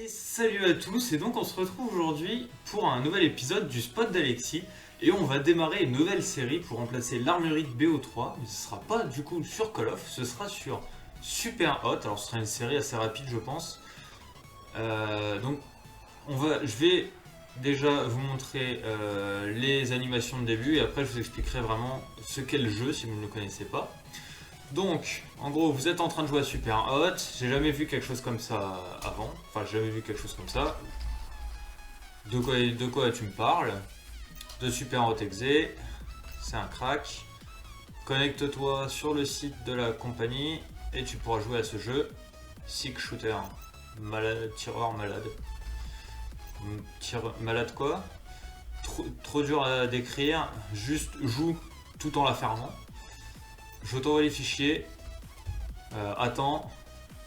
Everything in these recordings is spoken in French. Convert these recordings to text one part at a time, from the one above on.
Et salut à tous, et donc on se retrouve aujourd'hui pour un nouvel épisode du Spot d'Alexis. Et on va démarrer une nouvelle série pour remplacer l'armurerie de BO3. Mais ce sera pas du coup sur Call of, ce sera sur Super Hot. Alors ce sera une série assez rapide je pense. Donc je vais déjà vous montrer les animations de début et après je vous expliquerai vraiment ce qu'est le jeu si vous ne le connaissez pas. Donc, en gros, vous êtes en train de jouer à Super Hot. J'ai jamais vu quelque chose comme ça avant. Enfin, j'ai jamais vu quelque chose comme ça. De quoi tu me parles? De Super Hot Exe. C'est un crack. Connecte-toi sur le site de la compagnie et tu pourras jouer à ce jeu. Sick Shooter. Malade, tireur malade. Malade quoi? Trop dur à décrire. Juste joue tout en la fermant. Je t'envoie les fichiers, attends,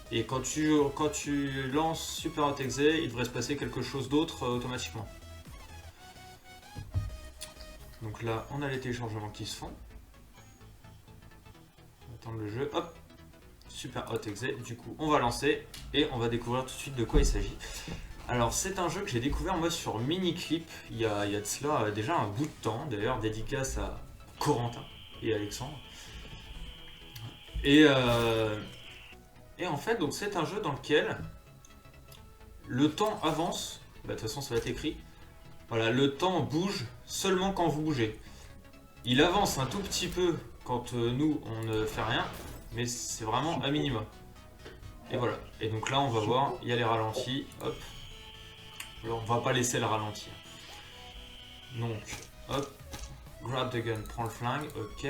et quand tu lances Super Hot Exe, il devrait se passer quelque chose d'autre automatiquement. Donc là, on a les téléchargements qui se font. On va attendre le jeu, hop, Super Hot Exe, du coup on va lancer, et on va découvrir tout de suite de quoi il s'agit. Alors c'est un jeu que j'ai découvert moi sur Miniclip, il y a de cela déjà un bout de temps, d'ailleurs dédicace à Corentin et Alexandre. Et en fait, donc c'est un jeu dans lequel le temps avance. Bah, de toute façon, ça va être écrit. Voilà, le temps bouge seulement quand vous bougez. Il avance un tout petit peu quand nous on ne fait rien, mais c'est vraiment à minima. Et voilà. Et donc là, on va voir, il y a les ralentis. Hop. Alors, on va pas laisser le ralenti. Donc, hop. Grab the gun, prends le flingue. Ok.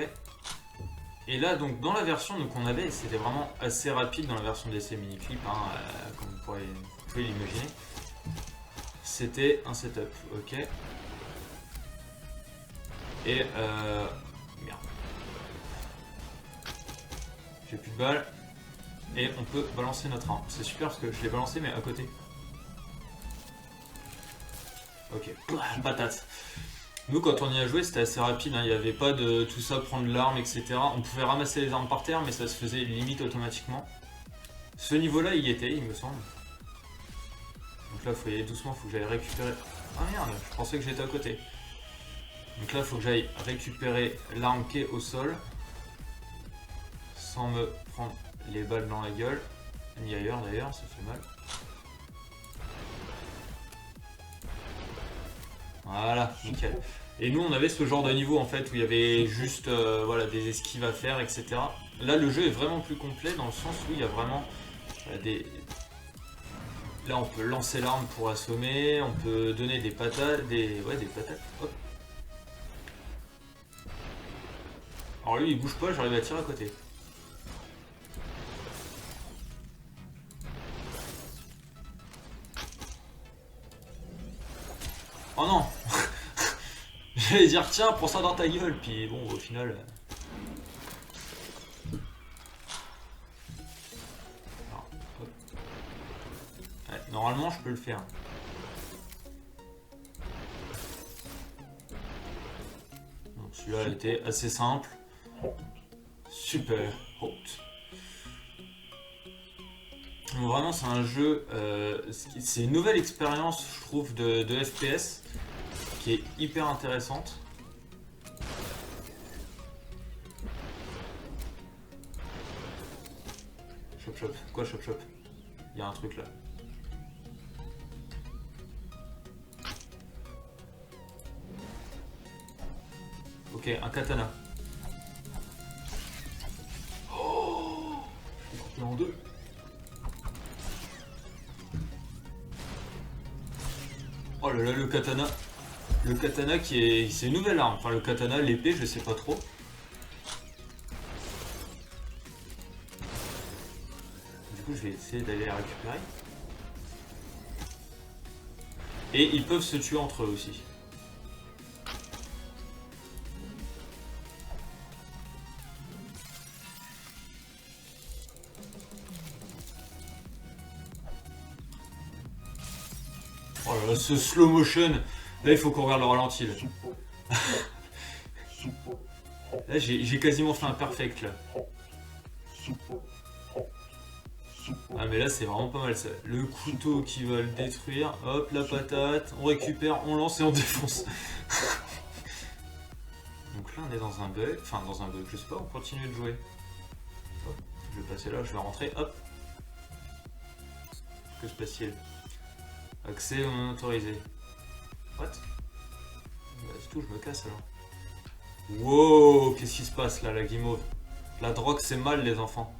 Et là, donc, dans la version qu'on avait, c'était vraiment assez rapide dans la version d'essai Miniclip, hein, comme vous pouvez l'imaginer. C'était un setup, ok. Et merde. J'ai plus de balles. Et on peut balancer notre arme. C'est super parce que je l'ai balancé, mais à côté. Ok, patate. Nous, quand on y a joué, c'était assez rapide, hein. Il n'y avait pas de tout ça, prendre l'arme, etc. On pouvait ramasser les armes par terre, mais ça se faisait limite automatiquement. Ce niveau-là, il y était, il me semble. Donc là, il faut y aller doucement, il faut que j'aille récupérer... Ah merde, je pensais que j'étais à côté. Donc là, il faut que j'aille récupérer l'arme qui est au sol. Sans me prendre les balles dans la gueule. Ni ailleurs d'ailleurs, ça fait mal. Voilà, nickel. Et nous on avait ce genre de niveau en fait où il y avait juste voilà, des esquives à faire, etc. Là le jeu est vraiment plus complet dans le sens où il y a vraiment des... Là on peut lancer l'arme pour assommer, on peut donner des patates, des patates. Hop. Alors lui il bouge pas, j'arrive à tirer à côté. Oh non. J'allais dire tiens, prends ça dans ta gueule, puis bon au final... Alors, ouais, normalement je peux le faire. Donc celui-là était assez simple. Super hot. Donc vraiment c'est un jeu, c'est une nouvelle expérience je trouve de FPS qui est hyper intéressante. Chop chop, quoi chop chop? Il y a un truc là. Ok, un katana. Oh, je vais couper en deux. Oh là là, le katana. Le katana qui est... C'est une nouvelle arme. Enfin, le katana, l'épée, je sais pas trop. Du coup, je vais essayer d'aller la récupérer. Et ils peuvent se tuer entre eux aussi. Oh là là, ce slow motion. Là, il faut qu'on regarde le ralenti. Là, j'ai quasiment fait un perfect là. Ah mais là c'est vraiment pas mal ça. Le couteau qui va le détruire, hop la patate, on récupère, on lance et on défonce. Donc là on est dans un bug, enfin dans un bug, je sais pas, on continue de jouer. Hop, je vais passer là, je vais rentrer, hop. Que se passe-t-il? Accès non autorisé. What? Bah, c'est tout, je me casse alors. Wow, qu'est-ce qui se passe là, la guimauve? La drogue c'est mal les enfants.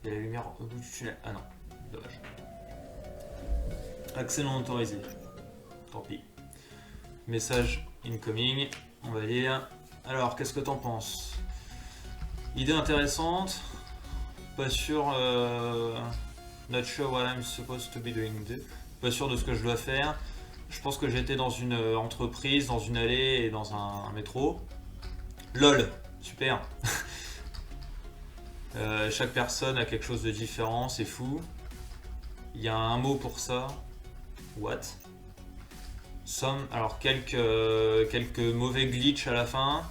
Il y a la lumière au bout du tunnel. Ah non, dommage. Accès non autorisé. Tant pis. Message incoming, on va lire. Alors, qu'est-ce que t'en penses? Idée intéressante. Pas sûr. Not sure what I'm supposed to be doing. Pas sûr de ce que je dois faire. Je pense que j'étais dans une entreprise, dans une allée et dans un métro. LOL, super. Chaque personne a quelque chose de différent, c'est fou. Il y a un mot pour ça. What? Some, alors quelques mauvais glitch à la fin.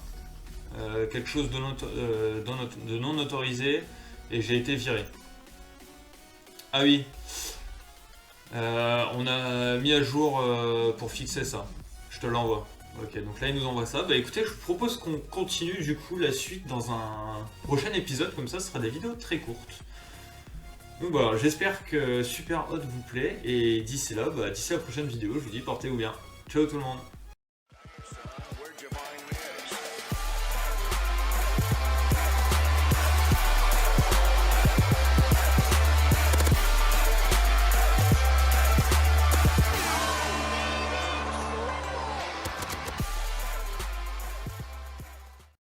Quelque chose de non autorisé. Et j'ai été viré. Ah oui. On a mis à jour pour fixer ça. Je te l'envoie. Ok, donc là il nous envoie ça. Bah écoutez, je vous propose qu'on continue du coup la suite dans un prochain épisode, comme ça ce sera des vidéos très courtes. Donc voilà, j'espère que Super Hot vous plaît, et d'ici là, d'ici la prochaine vidéo, je vous dis portez-vous bien. Ciao tout le monde.